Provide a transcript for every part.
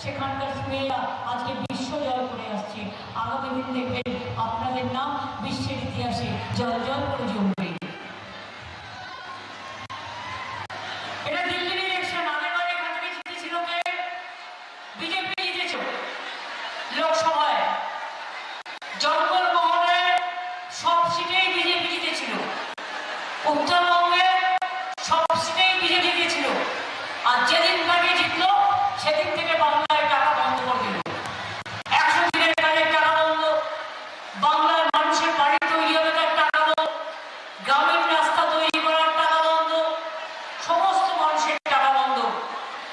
সেখানকার মেয়েরা আজকে বিশ্ব জয় করে আসছে। আগামী দিন দেখবেন আপনাদের নাম বিশ্বের ইতিহাসে জল জল করে জমবে। এটা দিল্লির ইলেকশন, আগেরবার এখান থেকে জিতেছিল কে? বিজেপি জিতেছিল লোকসভায়। জঙ্গলমহলে সব সিটেই বিজেপি জিতেছিল, উত্তরবঙ্গে সব সিটেই বিজেপি জিতেছিল। আর যেদিন থেকে জিতলো সেদিন থেকে বাংলায় টাকা বন্ধ করে দিল। 100 দিনের কাজের টাকা বন্ধ, বাংলার মানুষের বাড়ি তৈরি হবে তার টাকা বন্ধ, গ্রামীণ রাস্তা তৈরি করার টাকা বন্ধ, সমস্ত মানুষের টাকা বন্ধ।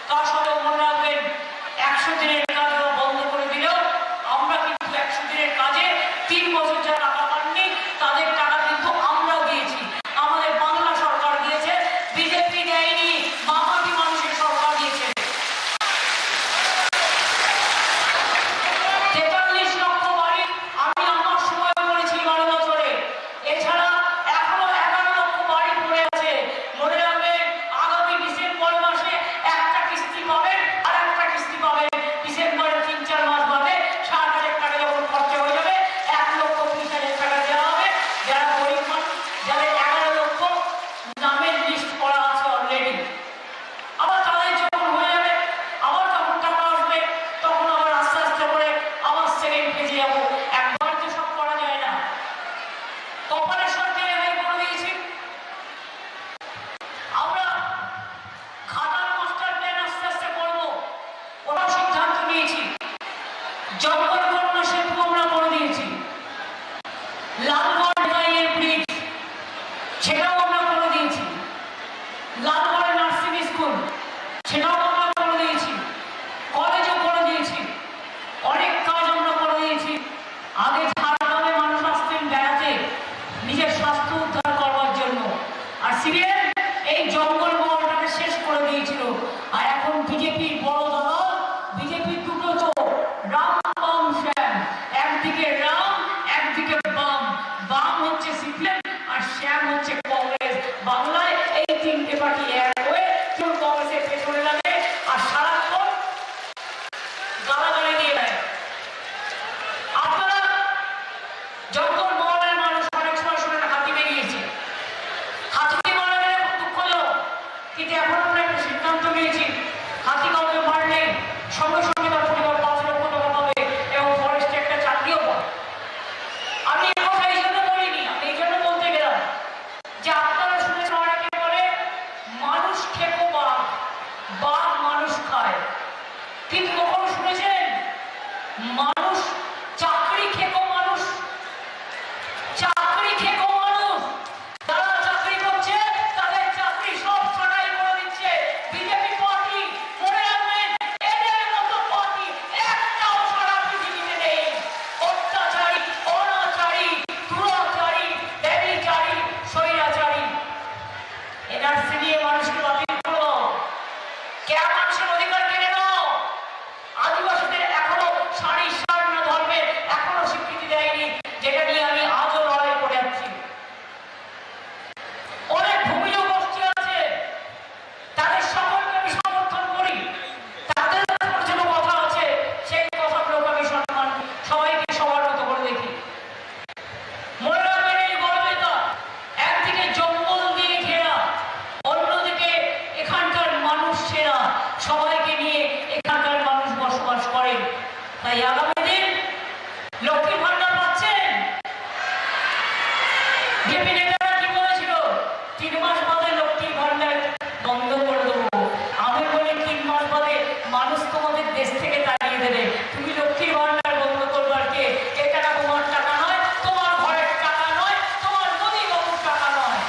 তার সাথে মনে রাখবেন 100 দিনের কাজ বন্ধ করে দিলেও আমরা কিন্তু 100 দিনের কাজে 3 বছর যা টাকা পাননি তাদের টাকা কিন্তু আমরাও দিয়েছি। আমাদের বাংলা সরকার দিয়েছে, বিজেপি দেয়নি, মামাটি মানুষের সরকার দিয়েছে। 43 লক্ষ বাড়ি আমি আমার সময় করেছি 12 বছরে। এছাড়া এখনো 11 লক্ষ বাড়ি পড়ে আছে। মনে রাখবেন আগামী ডিসেম্বর মাসে একটা কিস্তি পাবেন আর একটা কিস্তি পাবেন ডিসেম্বরের 3-4 মাস বাদে। 60,000 টাকা যখন খরচা হয়ে যাবে 1,20,000 টাকা দেওয়া হবে। যারা গরিব মানুষ, যাদের 11 লক্ষ নামের লিস্ট করা আছে অলরেডি, আবার তাদের যখন হয়ে যাবে আবার যখন টাকা আসবে তখন আবার আস্তে আস্তে করে আবার সেকেন্ড পেজে যাবো। একবার তো সব করা যায় না। কপালের সরকার রেহাই করে দিয়েছি আমরা। খাতার মাস্টার প্ল্যান আস্তে আস্তে করবো, ওটাও সিদ্ধান্ত নিয়েছি। জঙ্গল কন্যা সেতু আমরা করে দিয়েছি। লালগড় রেলওয়ে ব্রিজ সেটাও আমরা করে দিয়েছি। লালগড় নার্সিং স্কুল সেটাও আমরা করে দিয়েছি। কলেজও করে দিয়েছি। অনেক কাজ আমরা করে দিয়েছি। আগে ঝাড়গ্রামে মানুষ আসতেন বেড়াতে নিজের স্বাস্থ্য উদ্ধার করবার জন্য, আর সিরিয়াল এই জঙ্গল মহলটাকে শেষ করে দিয়েছিল। আর এখন বিজেপির বড় দল, বিজেপির দুটো তো রাম বাম শ্যাম, একদিকে রাম একদিকে বাম। বাম হচ্ছে সিপিএম আর শ্যাম হচ্ছে কংগ্রেস। বাংলায় এই 3টে পার্টি এক হয়ে চুল কংগ্রেসের পেছনে লাগে আর সারাক্ষণ গালাগালি দিয়ে দেয়। আপনারা জঙ্গল মহলের মানুষ অনেক সময় শুনে হাতি বেরিয়েছে, হাতি মারা গেলে খুব দুঃখজনক, কিন্তু এখন আমরা একটা সিদ্ধান্ত নিয়েছি হাতি কাউকে মারলে সঙ্গে সঙ্গে তার পরিবার 5 লক্ষ টাকা পাবে এবং ফরেস্টে একটা চাকরিও পাবে। আমি এই কথা এই জন্য বলিনি, আমি এই জন্য বলতে গেলাম যে আপনারা শুনেছেন অনেকে বলে মানুষ খেকো বাঘ, বাঘ মানুষ খায়, কিন্তু কখনো শুনেছেন মানুষ চাকরি খেকো মানুষ? চাকরি খেকো মানুষ যারা চাকরি করছে তাদের চাকরি সব ছাঁটাই করে দিচ্ছে বিজেপি পার্টি। মনে রাখবেন এদের মতো পার্টি একটাও সারা পৃথিবীতে নেই। অত্যাচারী, অনাচারী, দুরাচারী, ব্যভিচারী, স্বৈরাচারী। এনআরসি নিয়ে মানুষকে বাতিল করো, কে মানুষের অধিকার কেড়ে নাও। আদিবাসীদের এখনো শাড়ি শার্ট না ধর্মে এখনো স্বীকৃতি দেয়নি, যেটা নিয়ে আমি আজও লড়াই করে যাচ্ছি। অনেক ভূমিজ গোষ্ঠী আছে, তাদের সকলকে আমি সমর্থন করি, তাদের ছোট কথা আছে, সেই কথাগুলোকে আমি সম্মান, সবাইকে সবার মতো করে দেখি। মনে রাখবেন এই গর্বেতা একদিকে জঙ্গল দিয়ে ঘেরা, অন্যদিকে এখানকার মানুষ সেরা, সবাইকে নিয়ে এখানকার মানুষ বসবাস করে। তাই আগামী দিন লক্ষ্মীর ভান্ডার পাচ্ছেন। বিজেপি নেতারা কি বলেছিল 3 মাস বাদে লক্ষ্মীর ভান্ডার বন্ধ করে দেবো। আমি বলি 3 মাস বাদে মানুষ তোমাদের দেশ থেকে তাড়িয়ে দেবে, তুমি লক্ষ্মীর ভান্ডার বন্ধ করবার কে? এ টাকা তোমার টাকা নয়, তোমার ঘরের টাকা নয়, তোমার নদী বাবুর টাকা নয়,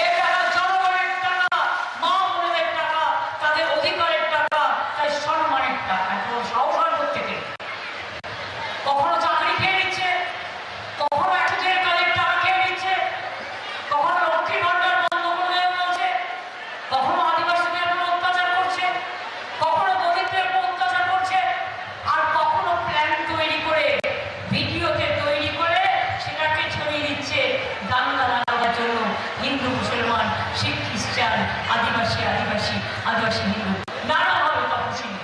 এ টাকা জনগণের টাকা, মা বোনেদের টাকা, তাদের অধিকারের টাকা, তাই সম্মানের টাকা। সাহস হয় প্রত্যেকে। কখনো চাকরি খেয়ে নিচ্ছে, কখনো 100 দিনের কাজের টাকা খেয়ে নিচ্ছে, কখনো লক্ষ্মীর ভান্ডার বন্ধ করে দেবে বলছে, কখনো আদিবাসীদের উপর অত্যাচার করছে, কখনো দরিদ্রের উপর অত্যাচার করছে, আর কখনো প্ল্যান তৈরি করে ভিডিওতে তৈরি করে সেটাকে ছড়িয়ে দিচ্ছে দাঙ্গা লাগাবার জন্য। হিন্দু মুসলমান, শিখ খ্রিস্টান, আদিবাসী আদিবাসী, আদিবাসী হিন্দু, নানাভাবে তপশিলি।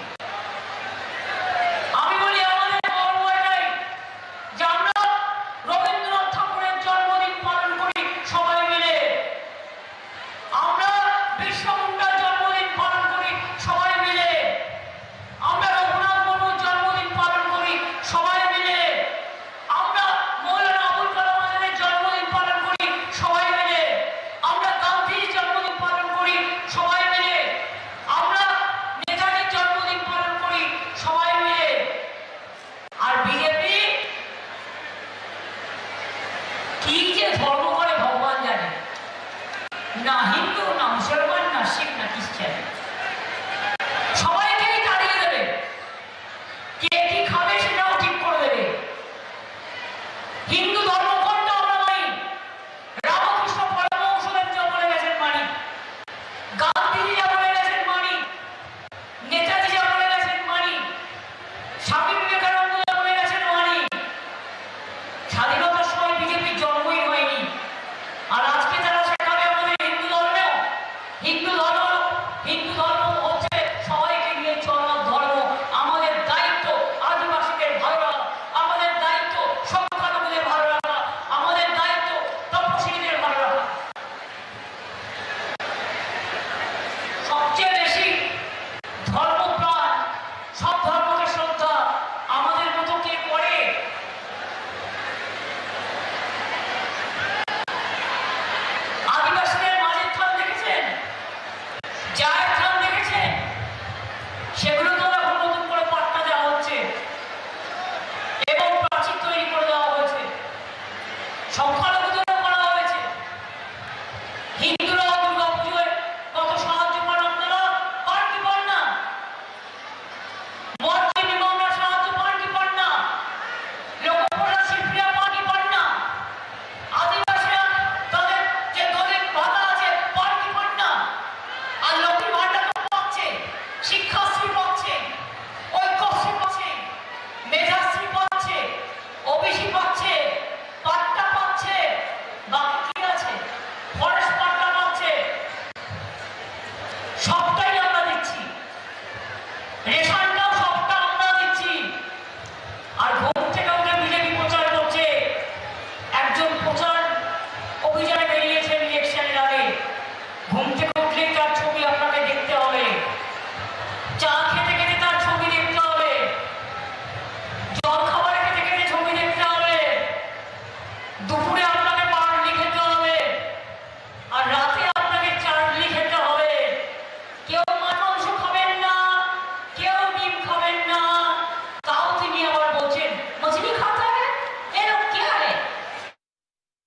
হিন্দু না মুসলমান না শিখ না খ্রিস্টান।